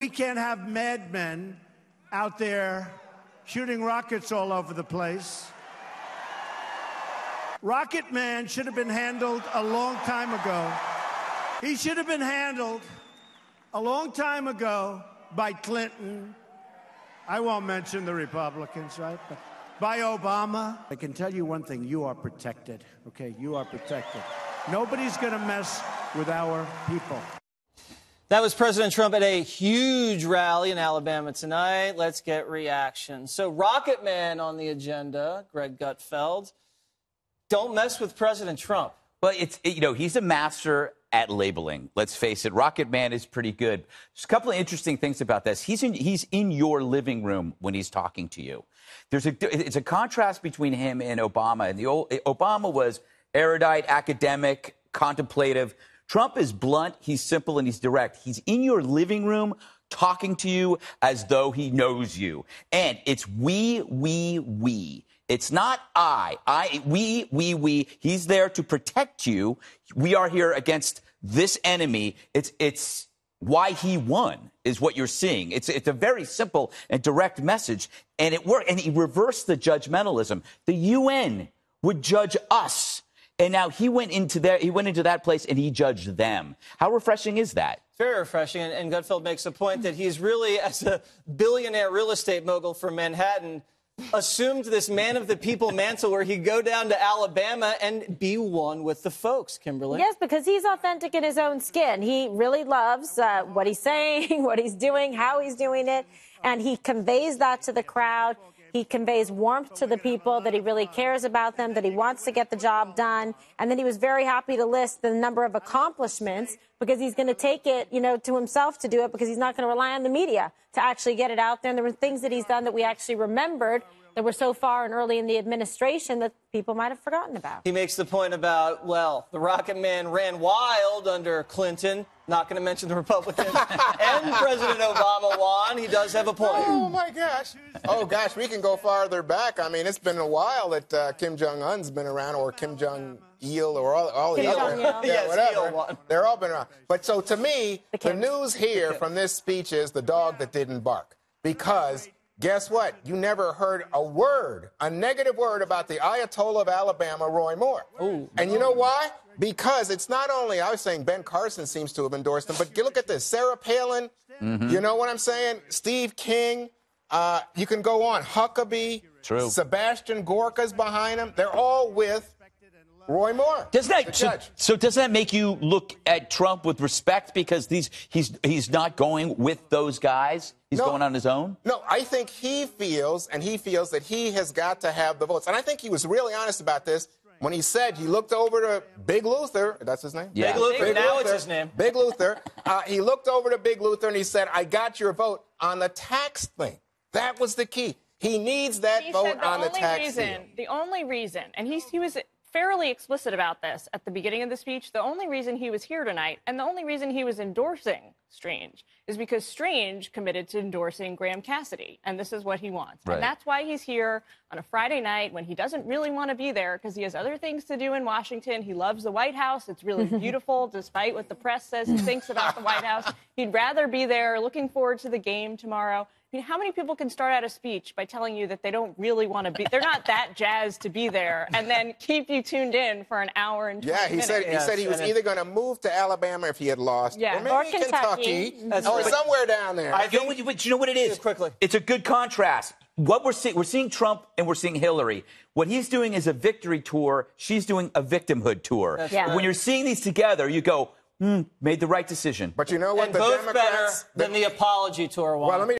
We can't have madmen out there shooting rockets all over the place. Rocket Man should have been handled a long time ago. He should have been handled a long time ago by Clinton. I won't mention the Republicans, right? But by Obama. I can tell you one thing, you are protected, okay? You are protected. Nobody's going to mess with our people. That was President Trump at a huge rally in Alabama tonight. Let's get reaction. So Rocket Man on the agenda, Greg Gutfeld. Don't mess with President Trump. Well, he's a master at labeling. Let's face it. Rocket Man is pretty good. There's a couple of interesting things about this. He's in your living room when he's talking to you. It's a contrast between him and Obama. And Obama was erudite, academic, contemplative. Trump is blunt, he's simple, and he's direct. He's in your living room talking to you as though he knows you. And it's we. It's not we. He's there to protect you. We are here against this enemy. It's why he won is what you're seeing. It's a very simple and direct message. And it worked. And he reversed the judgmentalism. The UN would judge us. And now he went into that place and he judged them. How refreshing is that? It's very refreshing. And Gutfeld makes a point that he's really, as a billionaire real estate mogul from Manhattan, assumed this man of the people mantle where he'd go down to Alabama and be one with the folks, Kimberly. Yes, because he's authentic in his own skin. He really loves what he's saying, what he's doing, how he's doing it, and he conveys that to the crowd. He conveys warmth to the people, that he really cares about them, that he wants to get the job done. And then he was very happy to list the number of accomplishments because he's going to take it, to himself to do it because he's not going to rely on the media to actually get it out there. And there were things that he's done that we actually remembered that were so far and early in the administration that people might have forgotten about. He makes the point about, the Rocket Man ran wild under Clinton. Not going to mention the Republicans. And President Obama won. He does have a point. Oh, my gosh. Oh, gosh, we can go farther back. I mean, it's been a while that Kim Jong-un's been around, or Kim Jong-il, or all the other. Yes, whatever. They're all been around. But so to me, the news here from this speech is the dog that didn't bark. Because guess what? You never heard a negative word about the Ayatollah of Alabama, Roy Moore. Ooh. And you know why? Because it's not only, I was saying Ben Carson seems to have endorsed him, but look at this. Sarah Palin, you know what I'm saying? Steve King, you can go on. Huckabee, True. Sebastian Gorka's behind him. They're all with Roy Moore. So does that make you look at Trump with respect because he's not going with those guys? He's going on his own? No, I think he feels that he has got to have the votes. And I think he was really honest about this when he said he looked over to Big Luther. That's his name? Yeah. Big Luther. Now it's his name. Big Luther. He looked over to Big Luther and he said, I got your vote on the tax thing. That was the key. He needs that vote on the tax thing. The only reason, and he was fairly explicit about this at the beginning of the speech, the only reason he was here tonight and the only reason he was endorsing Strange is because Strange committed to endorsing Graham Cassidy, and this is what he wants. Right. And that's why he's here on a Friday night when he doesn't really want to be there because he has other things to do in Washington. He loves the White House. It's really beautiful, despite what the press says he thinks about the White House. He'd rather be there, looking forward to the game tomorrow. I mean, how many people can start out a speech by telling you that they don't really want to be, they're not that jazzed to be there, and then keep you tuned in for an hour and 20 minutes? He said he was either going to move to Alabama if he had lost, or maybe Kentucky, or somewhere down there. But you know what it is? Quickly. It's a good contrast. What we're seeing Trump and we're seeing Hillary. What he's doing is a victory tour. She's doing a victimhood tour. When you're seeing these together, you go, made the right decision. But you know what? And the both Democrats, better than the apology tour one. Well, let me